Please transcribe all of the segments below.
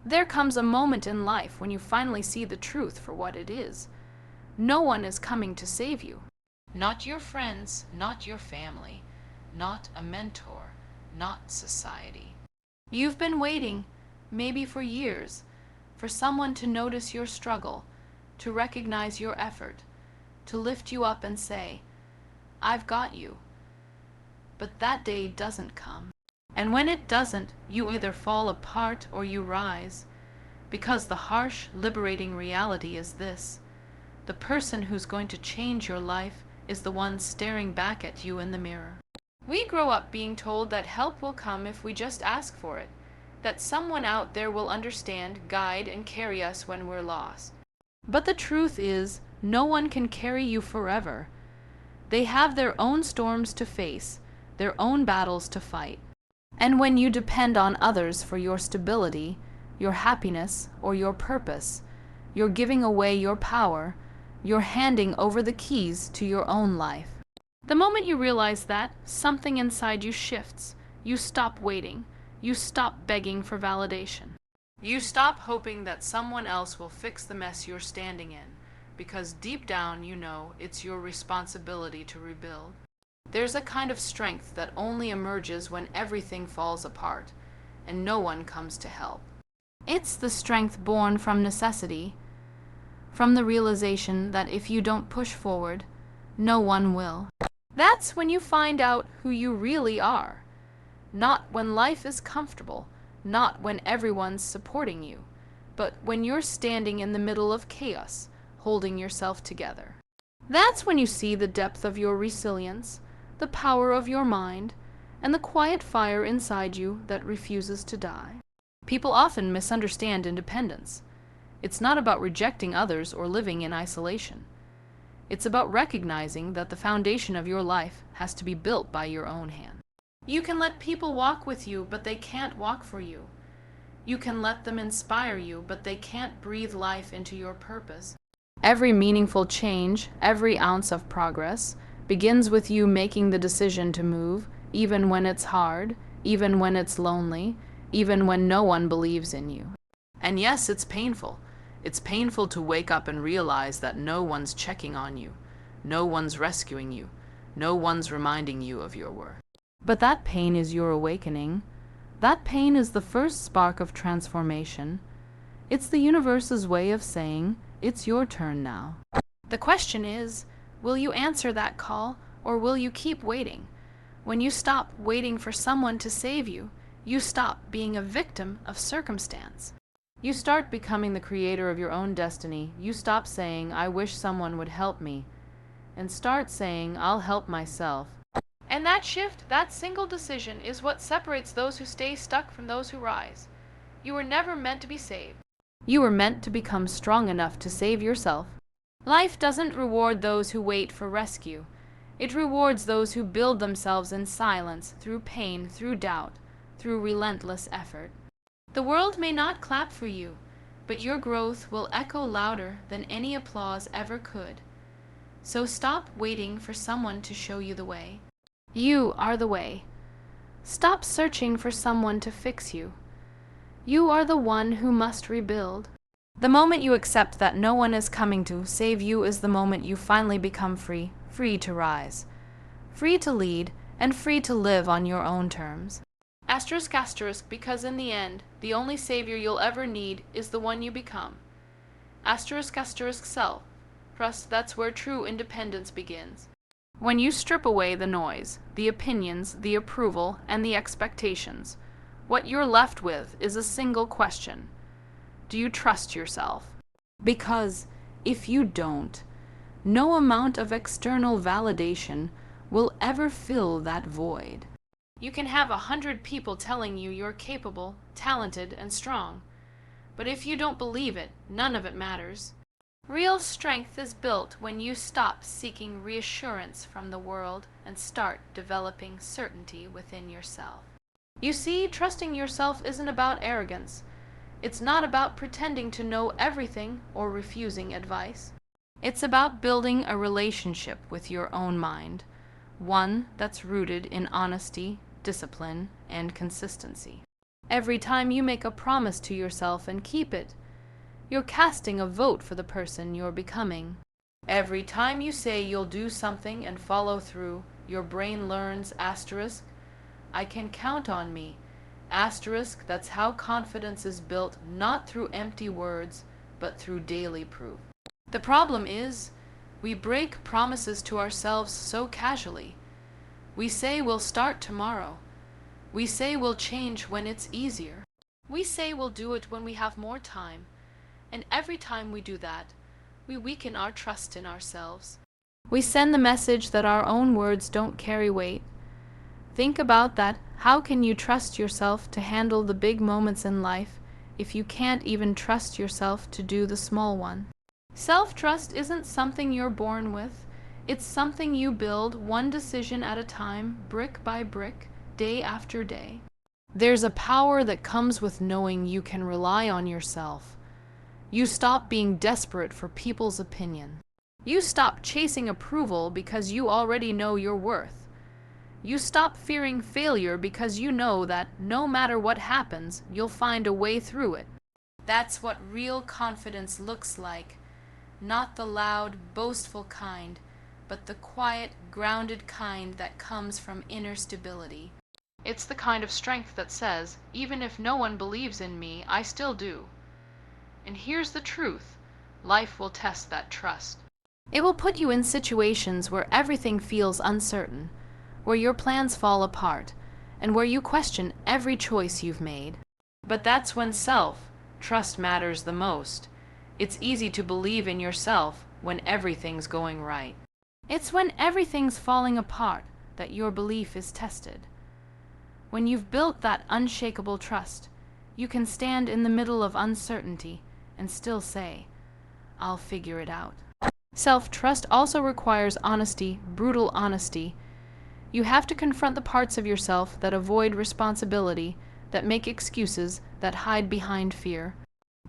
There comes a moment in life when you finally see the truth for what it is. No one is coming to save you. Not your friends, not your family, not a mentor, not society. You've been waiting, maybe for years, for someone to notice your struggle, to recognize your effort, to lift you up and say, "I've got you." But that day doesn't come. And when it doesn't, you either fall apart or you rise. Because the harsh, liberating reality is this: the person who's going to change your life is the one staring back at you in the mirror. We grow up being told that help will come if we just ask for it, that someone out there will understand, guide, and carry us when we're lost. But the truth is, no one can carry you forever. They have their own storms to face, their own battles to fight. And when you depend on others for your stability, your happiness, or your purpose, you're giving away your power, you're handing over the keys to your own life. The moment you realize that, something inside you shifts. You stop waiting. You stop begging for validation. You stop hoping that someone else will fix the mess you're standing in, because deep down you know it's your responsibility to rebuild. There's a kind of strength that only emerges when everything falls apart, and no one comes to help. It's the strength born from necessity, from the realization that if you don't push forward, no one will. That's when you find out who you really are. Not when life is comfortable, not when everyone's supporting you, but when you're standing in the middle of chaos, holding yourself together. That's when you see the depth of your resilience, the power of your mind, and the quiet fire inside you that refuses to die. People often misunderstand independence. It's not about rejecting others or living in isolation. It's about recognizing that the foundation of your life has to be built by your own hand. You can let people walk with you, but they can't walk for you. You can let them inspire you, but they can't breathe life into your purpose. Every meaningful change, every ounce of progress, begins with you making the decision to move, even when it's hard, even when it's lonely, even when no one believes in you. And yes, it's painful. It's painful to wake up and realize that no one's checking on you, no one's rescuing you, no one's reminding you of your worth. But that pain is your awakening. That pain is the first spark of transformation. It's the universe's way of saying, it's your turn now. The question is, will you answer that call, or will you keep waiting? When you stop waiting for someone to save you, you stop being a victim of circumstance. You start becoming the creator of your own destiny. You stop saying, "I wish someone would help me," and start saying, "I'll help myself." And that shift, that single decision, is what separates those who stay stuck from those who rise. You were never meant to be saved. You were meant to become strong enough to save yourself. Life doesn't reward those who wait for rescue. It rewards those who build themselves in silence, through pain, through doubt, through relentless effort. The world may not clap for you, but your growth will echo louder than any applause ever could. So stop waiting for someone to show you the way. You are the way. Stop searching for someone to fix you. You are the one who must rebuild. The moment you accept that no one is coming to save you is the moment you finally become free, free to rise, free to lead, and free to live on your own terms. Asterisk, asterisk, because in the end, the only savior you'll ever need is the one you become. Asterisk, asterisk, self. Trust, that's where true independence begins. When you strip away the noise, the opinions, the approval, and the expectations, what you're left with is a single question. Do you trust yourself? Because if you don't, no amount of external validation will ever fill that void. You can have 100 people telling you you're capable, talented, and strong. But if you don't believe it, none of it matters. Real strength is built when you stop seeking reassurance from the world and start developing certainty within yourself. You see, trusting yourself isn't about arrogance. It's not about pretending to know everything or refusing advice. It's about building a relationship with your own mind, one that's rooted in honesty, discipline, and consistency. Every time you make a promise to yourself and keep it, you're casting a vote for the person you're becoming. Every time you say you'll do something and follow through, your brain learns, asterisk, I can count on me, asterisk. That's how confidence is built, not through empty words, but through daily proof. The problem is, we break promises to ourselves so casually. We say we'll start tomorrow. We say we'll change when it's easier. We say we'll do it when we have more time. And every time we do that, we weaken our trust in ourselves. We send the message that our own words don't carry weight. Think about that. How can you trust yourself to handle the big moments in life if you can't even trust yourself to do the small one? Self-trust isn't something you're born with. It's something you build one decision at a time, brick by brick, day after day. There's a power that comes with knowing you can rely on yourself. You stop being desperate for people's opinion. You stop chasing approval because you already know your worth. You stop fearing failure because you know that no matter what happens, you'll find a way through it. That's what real confidence looks like. Not the loud, boastful kind, but the quiet, grounded kind that comes from inner stability. It's the kind of strength that says, even if no one believes in me, I still do. And here's the truth, life will test that trust. It will put you in situations where everything feels uncertain, where your plans fall apart, and where you question every choice you've made. But that's when self-trust matters the most. It's easy to believe in yourself when everything's going right. It's when everything's falling apart that your belief is tested. When you've built that unshakable trust, you can stand in the middle of uncertainty and still say, I'll figure it out. Self-trust also requires honesty, brutal honesty. You have to confront the parts of yourself that avoid responsibility, that make excuses, that hide behind fear.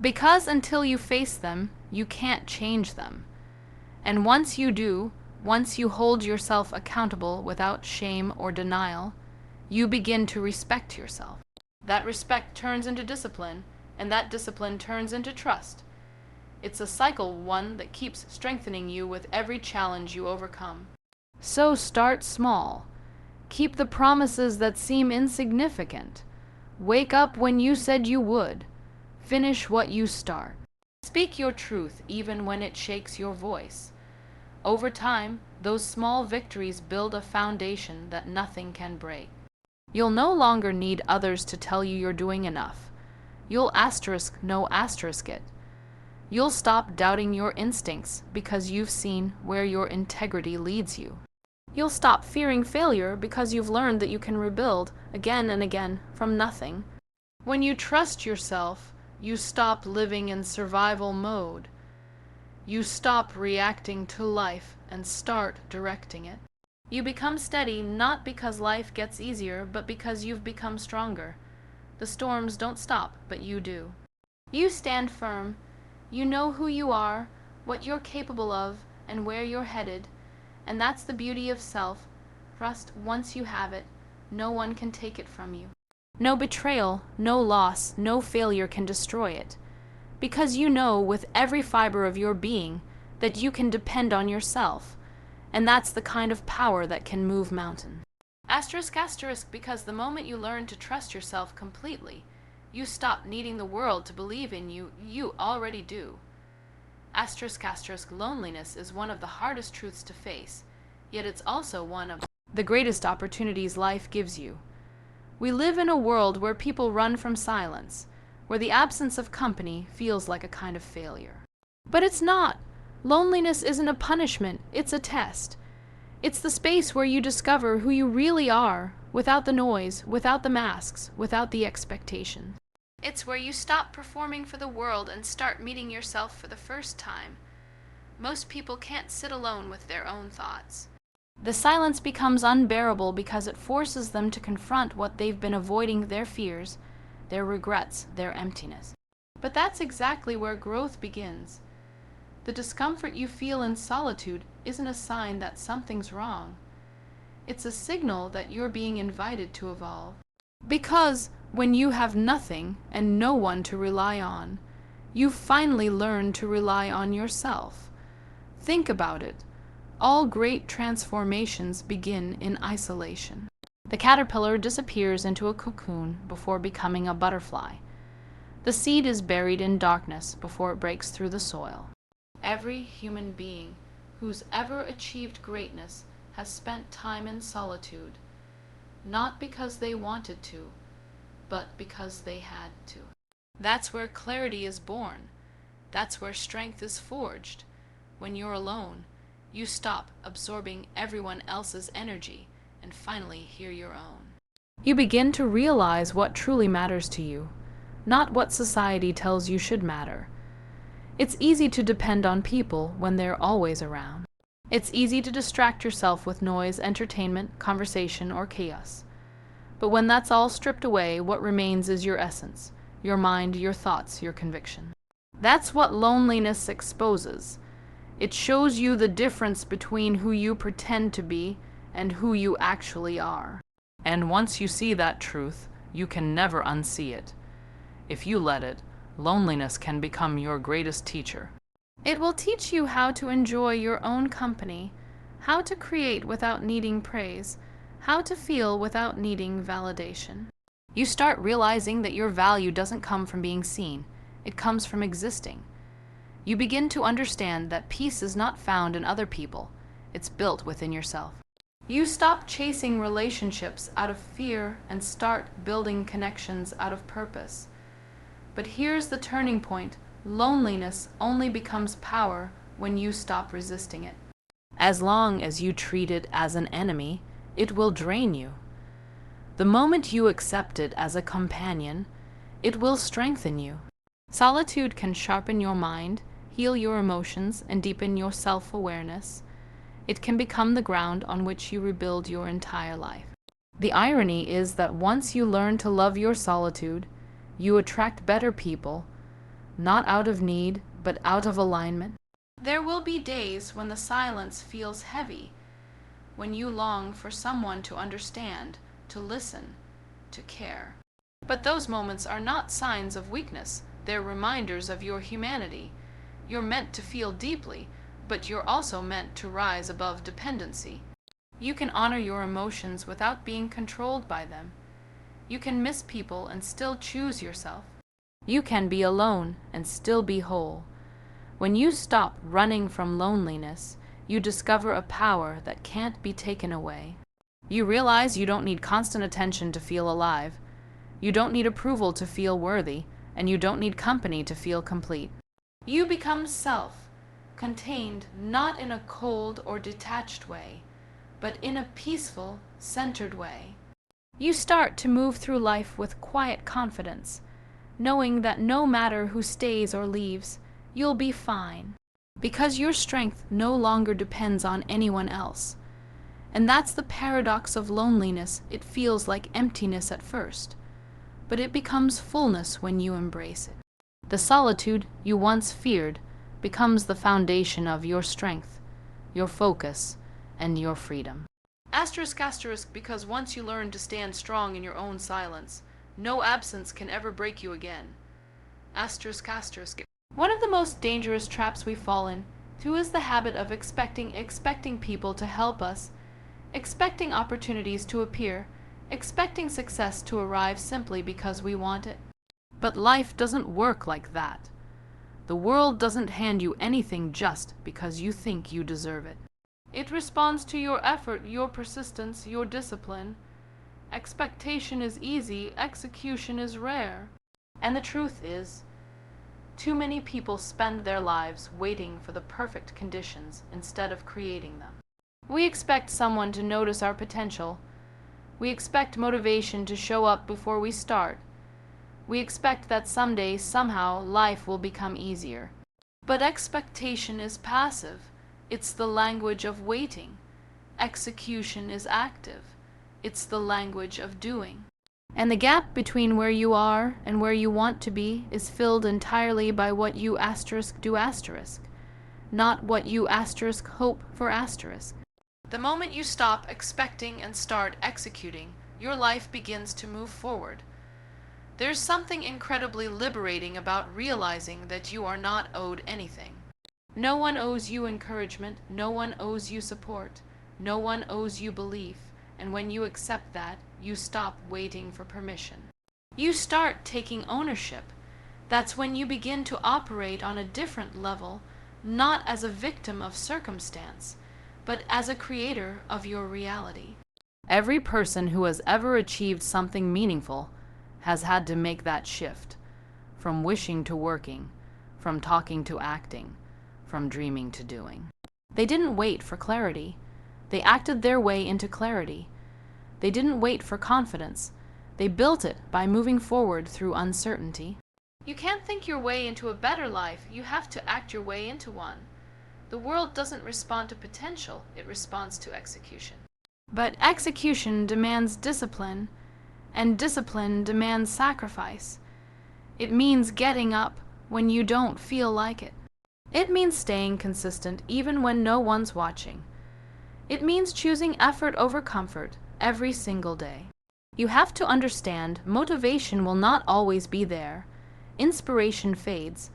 Because until you face them, you can't change them. And once you do, once you hold yourself accountable without shame or denial, you begin to respect yourself. That respect turns into discipline, and that discipline turns into trust. It's a cycle, one that keeps strengthening you with every challenge you overcome. So start small. Keep the promises that seem insignificant. Wake up when you said you would. Finish what you start. Speak your truth even when it shakes your voice. Over time, those small victories build a foundation that nothing can break. You'll no longer need others to tell you you're doing enough. You'll no asterisk it. You'll stop doubting your instincts because you've seen where your integrity leads you. You'll stop fearing failure because you've learned that you can rebuild again and again from nothing. When you trust yourself, you stop living in survival mode. You stop reacting to life and start directing it. You become steady not because life gets easier, but because you've become stronger. The storms don't stop, but you do. You stand firm. You know who you are, what you're capable of, and where you're headed. And that's the beauty of self-trust. Once you have it, no one can take it from you. No betrayal, no loss, no failure can destroy it. Because you know with every fiber of your being that you can depend on yourself. And that's the kind of power that can move mountains. Asterisk, asterisk, because the moment you learn to trust yourself completely, you stop needing the world to believe in you. You already do. Asterisk, asterisk, loneliness is one of the hardest truths to face, yet it's also one of the greatest opportunities life gives you. We live in a world where people run from silence, where the absence of company feels like a kind of failure. But it's not. Loneliness isn't a punishment, it's a test. It's the space where you discover who you really are, without the noise, without the masks, without the expectation. It's where you stop performing for the world and start meeting yourself for the first time. Most people can't sit alone with their own thoughts. The silence becomes unbearable because it forces them to confront what they've been avoiding, their fears, their regrets, their emptiness. But that's exactly where growth begins. The discomfort you feel in solitude isn't a sign that something's wrong. It's a signal that you're being invited to evolve. Because When you have nothing and no one to rely on, you finally learn to rely on yourself. Think about it. All great transformations begin in isolation. The caterpillar disappears into a cocoon before becoming a butterfly. The seed is buried in darkness before it breaks through the soil. Every human being who's ever achieved greatness has spent time in solitude, not because they wanted to, but because they had to. That's where clarity is born. That's where strength is forged. When you're alone, you stop absorbing everyone else's energy and finally hear your own. You begin to realize what truly matters to you, not what society tells you should matter. It's easy to depend on people when they're always around. It's easy to distract yourself with noise, entertainment, conversation, or chaos. But when that's all stripped away, what remains is your essence, your mind, your thoughts, your conviction. That's what loneliness exposes. It shows you the difference between who you pretend to be and who you actually are. And once you see that truth, you can never unsee it. If you let it, loneliness can become your greatest teacher. It will teach you how to enjoy your own company, how to create without needing praise, how to feel without needing validation. You start realizing that your value doesn't come from being seen, it comes from existing. You begin to understand that peace is not found in other people, it's built within yourself. You stop chasing relationships out of fear and start building connections out of purpose. But here's the turning point. Loneliness only becomes power when you stop resisting it. As long as you treat it as an enemy, it will drain you. The moment you accept it as a companion, it will strengthen you. Solitude can sharpen your mind, heal your emotions, and deepen your self-awareness. It can become the ground on which you rebuild your entire life. The irony is that once you learn to love your solitude, you attract better people, not out of need, but out of alignment. There will be days when the silence feels heavy, when you long for someone to understand, to listen, to care. But those moments are not signs of weakness. They're reminders of your humanity. You're meant to feel deeply, but you're also meant to rise above dependency. You can honor your emotions without being controlled by them. You can miss people and still choose yourself. You can be alone and still be whole. When you stop running from loneliness, you discover a power that can't be taken away. You realize you don't need constant attention to feel alive. You don't need approval to feel worthy, and you don't need company to feel complete. You become self, contained not in a cold or detached way, but in a peaceful, centered way. You start to move through life with quiet confidence, knowing that no matter who stays or leaves, you'll be fine, because your strength no longer depends on anyone else. And that's the paradox of loneliness. It feels like emptiness at first, but it becomes fullness when you embrace it. The solitude you once feared becomes the foundation of your strength, your focus, and your freedom. Asterisk, asterisk, because once you learn to stand strong in your own silence, no absence can ever break you again. Asterisk, asterisk. One of the most dangerous traps we fall into is the habit of expecting people to help us, expecting opportunities to appear, expecting success to arrive simply because we want it. But life doesn't work like that. The world doesn't hand you anything just because you think you deserve it. It responds to your effort, your persistence, your discipline. Expectation is easy, execution is rare. And the truth is, too many people spend their lives waiting for the perfect conditions instead of creating them. We expect someone to notice our potential. We expect motivation to show up before we start. We expect that someday, somehow, life will become easier. But expectation is passive. It's the language of waiting. Execution is active. It's the language of doing. And the gap between where you are and where you want to be is filled entirely by what you do asterisk, not what you hope for asterisk. The moment you stop expecting and start executing, your life begins to move forward. There's something incredibly liberating about realizing that you are not owed anything. No one owes you encouragement, no one owes you support, no one owes you belief, and when you accept that, you stop waiting for permission. You start taking ownership. That's when you begin to operate on a different level, not as a victim of circumstance, but as a creator of your reality. Every person who has ever achieved something meaningful has had to make that shift, from wishing to working, from talking to acting, from dreaming to doing. They didn't wait for clarity. They acted their way into clarity. They didn't wait for confidence. They built it by moving forward through uncertainty. You can't think your way into a better life. You have to act your way into one. The world doesn't respond to potential. It responds to execution. But execution demands discipline, and discipline demands sacrifice. It means getting up when you don't feel like it. It means staying consistent even when no one's watching. It means choosing effort over comfort every single day. You have to understand motivation will not always be there. Inspiration fades,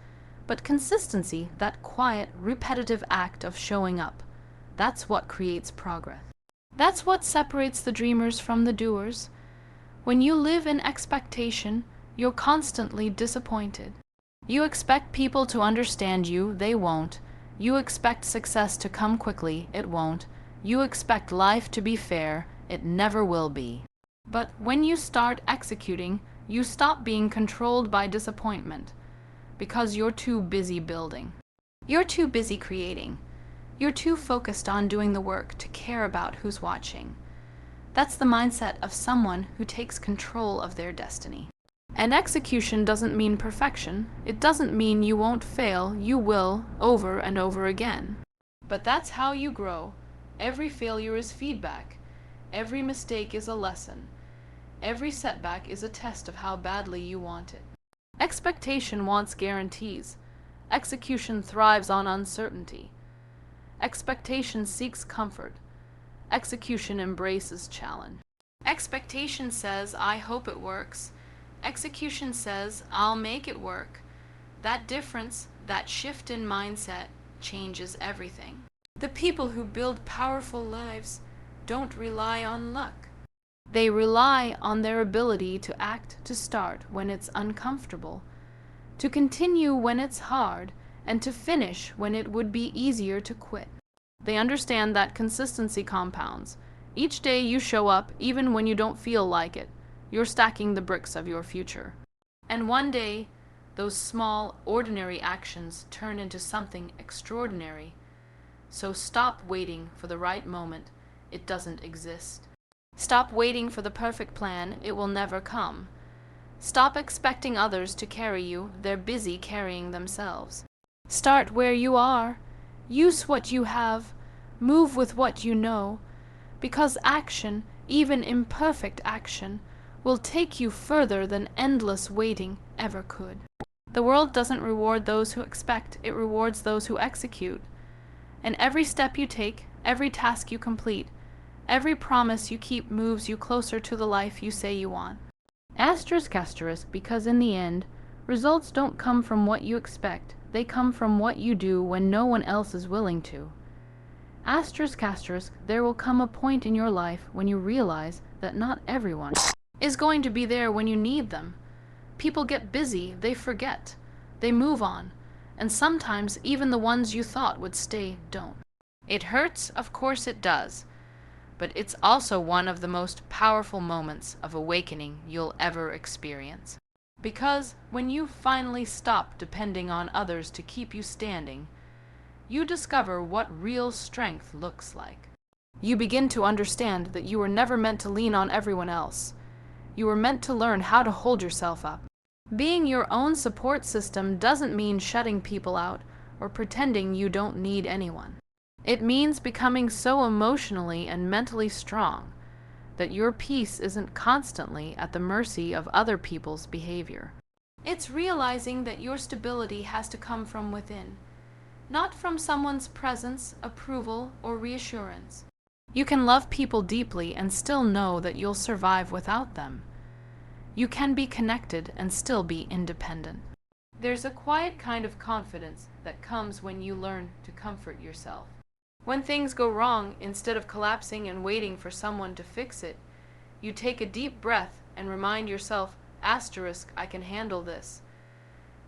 but consistency, that quiet, repetitive act of showing up, that's what creates progress. That's what separates the dreamers from the doers. When you live in expectation, you're constantly disappointed. You expect people to understand you, they won't. You expect success to come quickly, it won't. You expect life to be fair, it never will be. But when you start executing, you stop being controlled by disappointment, because you're too busy building. You're too busy creating. You're too focused on doing the work to care about who's watching. That's the mindset of someone who takes control of their destiny. And execution doesn't mean perfection. It doesn't mean you won't fail. You will, over and over again. But that's how you grow. Every failure is feedback. Every mistake is a lesson. Every setback is a test of how badly you want it. Expectation wants guarantees. Execution thrives on uncertainty. Expectation seeks comfort. Execution embraces challenge. Expectation says, I hope it works. Execution says, I'll make it work. That difference, that shift in mindset, changes everything. The people who build powerful lives don't rely on luck. They rely on their ability to act, to start when it's uncomfortable, to continue when it's hard, and to finish when it would be easier to quit. They understand that consistency compounds. Each day you show up, even when you don't feel like it, you're stacking the bricks of your future. And one day, those small, ordinary actions turn into something extraordinary. So stop waiting for the right moment. It doesn't exist. Stop waiting for the perfect plan. It will never come. Stop expecting others to carry you. They're busy carrying themselves. Start where you are. Use what you have. Move with what you know. Because action, even imperfect action, will take you further than endless waiting ever could. The world doesn't reward those who expect. It rewards those who execute. And every step you take, every task you complete, every promise you keep moves you closer to the life you say you want. Asterisk, asterisk, because in the end, results don't come from what you expect. They come from what you do when no one else is willing to. Asterisk, asterisk, there will come a point in your life when you realize that not everyone is going to be there when you need them. People get busy, they forget, they move on, and sometimes even the ones you thought would stay don't. It hurts, of course it does, but it's also one of the most powerful moments of awakening you'll ever experience. Because when you finally stop depending on others to keep you standing, you discover what real strength looks like. You begin to understand that you were never meant to lean on everyone else. You were meant to learn how to hold yourself up. Being your own support system doesn't mean shutting people out or pretending you don't need anyone. It means becoming so emotionally and mentally strong that your peace isn't constantly at the mercy of other people's behavior. It's realizing that your stability has to come from within, not from someone's presence, approval, or reassurance. You can love people deeply and still know that you'll survive without them. You can be connected and still be independent. There's a quiet kind of confidence that comes when you learn to comfort yourself. When things go wrong, instead of collapsing and waiting for someone to fix it, you take a deep breath and remind yourself, asterisk, I can handle this.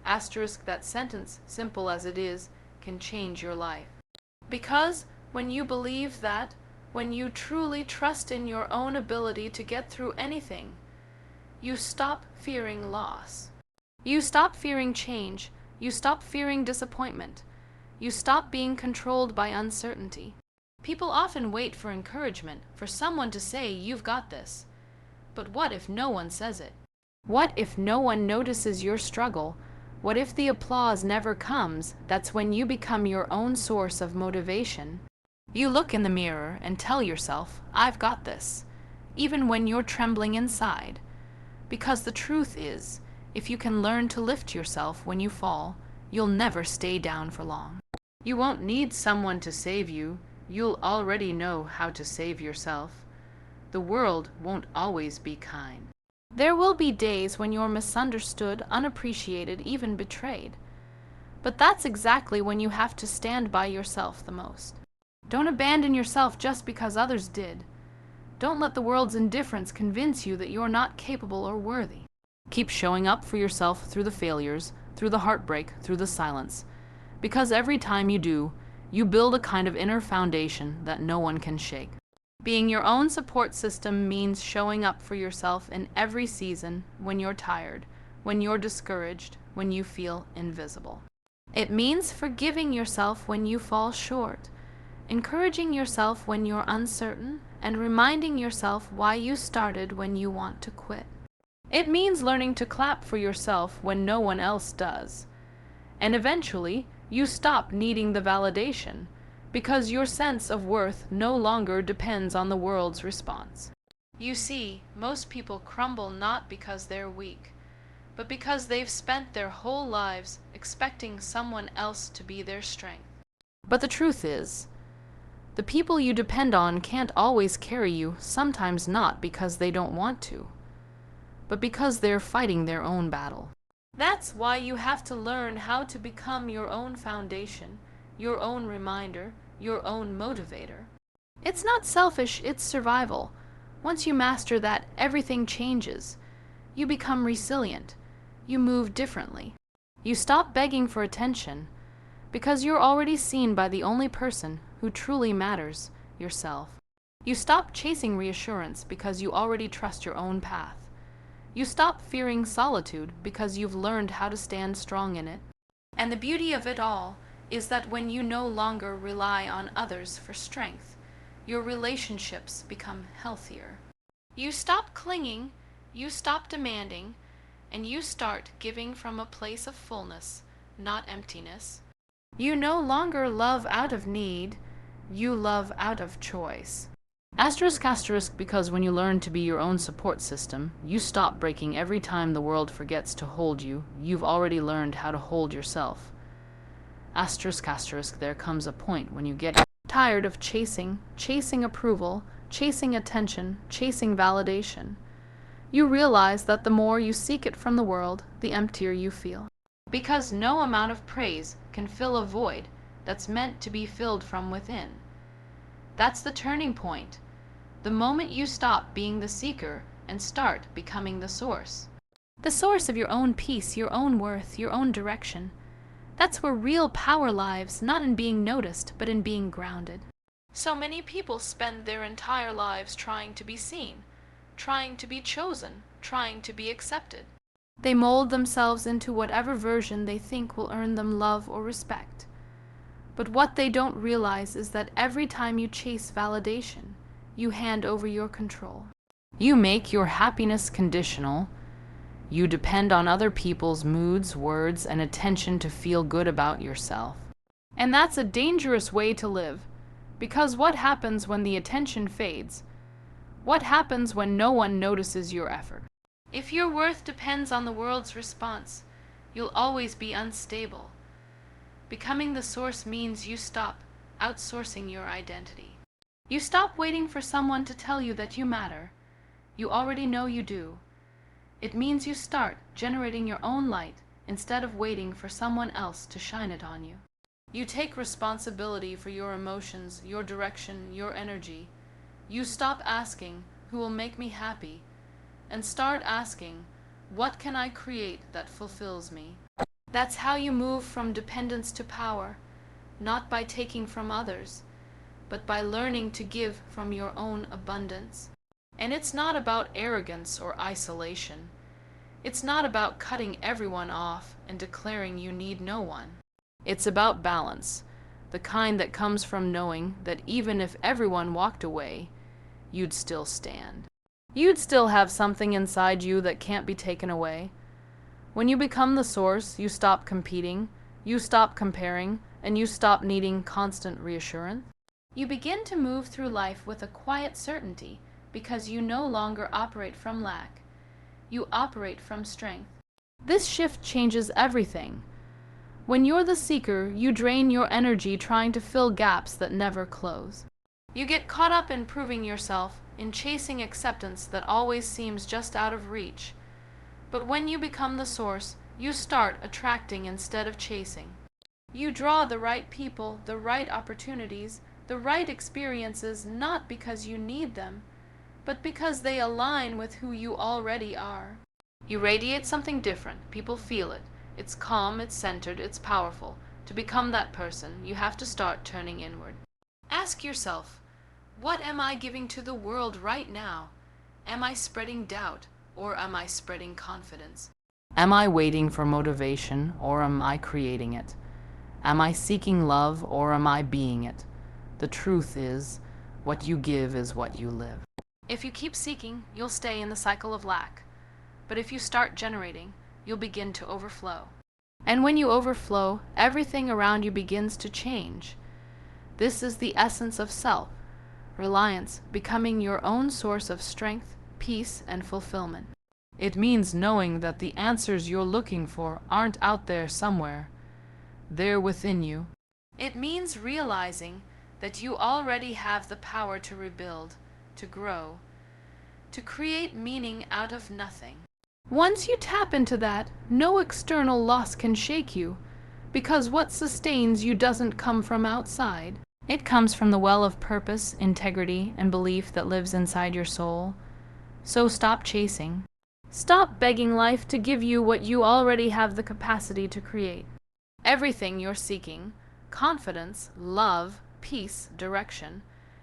Asterisk, that sentence, simple as it is, can change your life. Because when you believe that, when you truly trust in your own ability to get through anything, you stop fearing loss. You stop fearing change. You stop fearing disappointment. You stop being controlled by uncertainty. People often wait for encouragement, for someone to say, you've got this. But what if no one says it? What if no one notices your struggle? What if the applause never comes? That's when you become your own source of motivation. You look in the mirror and tell yourself, I've got this, even when you're trembling inside. Because the truth is, if you can learn to lift yourself when you fall, you'll never stay down for long. You won't need someone to save you. You'll already know how to save yourself. The world won't always be kind. There will be days when you're misunderstood, unappreciated, even betrayed. But that's exactly when you have to stand by yourself the most. Don't abandon yourself just because others did. Don't let the world's indifference convince you that you're not capable or worthy. Keep showing up for yourself through the failures, through the heartbreak, through the silence. Because every time you do, you build a kind of inner foundation that no one can shake. Being your own support system means showing up for yourself in every season, when you're tired, when you're discouraged, when you feel invisible. It means forgiving yourself when you fall short, encouraging yourself when you're uncertain, and reminding yourself why you started when you want to quit. It means learning to clap for yourself when no one else does. And eventually, you stop needing the validation, because your sense of worth no longer depends on the world's response. You see, most people crumble not because they're weak, but because they've spent their whole lives expecting someone else to be their strength. But the truth is, the people you depend on can't always carry you, sometimes not because they don't want to, but because they're fighting their own battle. That's why you have to learn how to become your own foundation, your own reminder, your own motivator. It's not selfish, it's survival. Once you master that, everything changes. You become resilient. You move differently. You stop begging for attention, because you're already seen by the only person who truly matters, yourself. You stop chasing reassurance because you already trust your own path. You stop fearing solitude because you've learned how to stand strong in it. And the beauty of it all is that when you no longer rely on others for strength, your relationships become healthier. You stop clinging, you stop demanding, and you start giving from a place of fullness, not emptiness. You no longer love out of need, you love out of choice. Asterisk, because when you learn to be your own support system, you stop breaking every time the world forgets to hold you. You've already learned how to hold yourself. Asterisk, there comes a point when you get tired of chasing approval, chasing attention, chasing validation. You realize that the more you seek it from the world, the emptier you feel. Because no amount of praise can fill a void that's meant to be filled from within. That's the turning point. The moment you stop being the seeker and start becoming the source. The source of your own peace, your own worth, your own direction. That's where real power lies, not in being noticed, but in being grounded. So many people spend their entire lives trying to be seen, trying to be chosen, trying to be accepted. They mold themselves into whatever version they think will earn them love or respect. But what they don't realize is that every time you chase validation, you hand over your control. You make your happiness conditional. You depend on other people's moods, words, and attention to feel good about yourself. And that's a dangerous way to live, because what happens when the attention fades? What happens when no one notices your effort? If your worth depends on the world's response, you'll always be unstable. Becoming the source means you stop outsourcing your identity. You stop waiting for someone to tell you that you matter. You already know you do. It means you start generating your own light instead of waiting for someone else to shine it on you. You take responsibility for your emotions, your direction, your energy. You stop asking, "Who will make me happy?" and start asking, "What can I create that fulfills me?" That's how you move from dependence to power, not by taking from others, but by learning to give from your own abundance. And it's not about arrogance or isolation. It's not about cutting everyone off and declaring you need no one. It's about balance, the kind that comes from knowing that even if everyone walked away, you'd still stand. You'd still have something inside you that can't be taken away. When you become the source, you stop competing, you stop comparing, and you stop needing constant reassurance. You begin to move through life with a quiet certainty because you no longer operate from lack. You operate from strength. This shift changes everything. When you're the seeker, you drain your energy trying to fill gaps that never close. You get caught up in proving yourself, in chasing acceptance that always seems just out of reach. But when you become the source, you start attracting instead of chasing. You draw the right people, the right opportunities, the right experiences, not because you need them, but because they align with who you already are. You radiate something different. People feel it. It's calm, it's centered, it's powerful. To become that person, you have to start turning inward. Ask yourself, what am I giving to the world right now? Am I spreading doubt, or am I spreading confidence? Am I waiting for motivation, or am I creating it? Am I seeking love, or am I being it? The truth is, what you give is what you live. If you keep seeking, you'll stay in the cycle of lack. But if you start generating, you'll begin to overflow. And when you overflow, everything around you begins to change. This is the essence of self-reliance, becoming your own source of strength, peace, and fulfillment. It means knowing that the answers you're looking for aren't out there somewhere. They're within you. It means realizing that you already have the power to rebuild, to grow, to create meaning out of nothing. Once you tap into that, no external loss can shake you, because what sustains you doesn't come from outside. It comes from the well of purpose, integrity, and belief that lives inside your soul. So stop chasing. Stop begging life to give you what you already have the capacity to create. Everything you're seeking, confidence, love, peace, direction,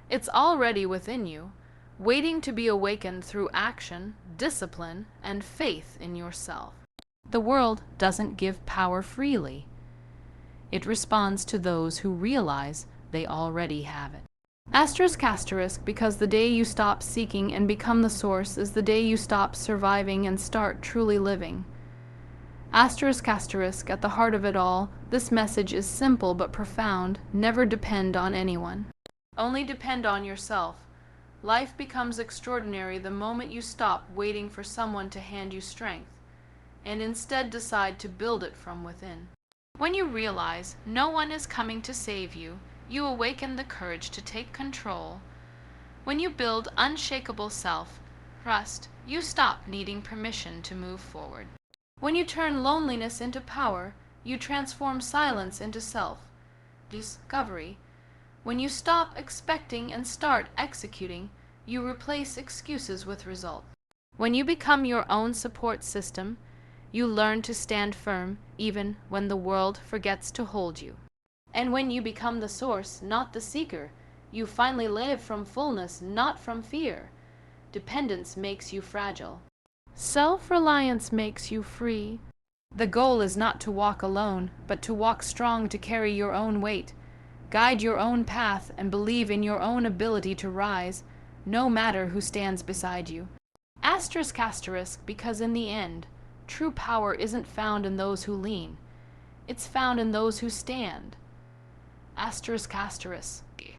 it's already within you, waiting to be awakened through action, discipline, and faith in yourself. The world doesn't give power freely. It responds to those who realize they already have it. Asterisk, because the day you stop seeking and become the source is the day you stop surviving and start truly living. Asterisk, at the heart of it all, this message is simple but profound. Never depend on anyone. Only depend on yourself. Life becomes extraordinary the moment you stop waiting for someone to hand you strength, and instead decide to build it from within. When you realize no one is coming to save you, you awaken the courage to take control. When you build unshakable self-trust, you stop needing permission to move forward. When you turn loneliness into power, you transform silence into self-discovery. When you stop expecting and start executing, you replace excuses with results. When you become your own support system, you learn to stand firm even when the world forgets to hold you. And when you become the source, not the seeker, you finally live from fullness, not from fear. Dependence makes you fragile. Self-reliance makes you free. The goal is not to walk alone, but to walk strong to carry your own weight. Guide your own path and believe in your own ability to rise, no matter who stands beside you. Asterisk, because in the end, true power isn't found in those who lean. It's found in those who stand. Asterisk,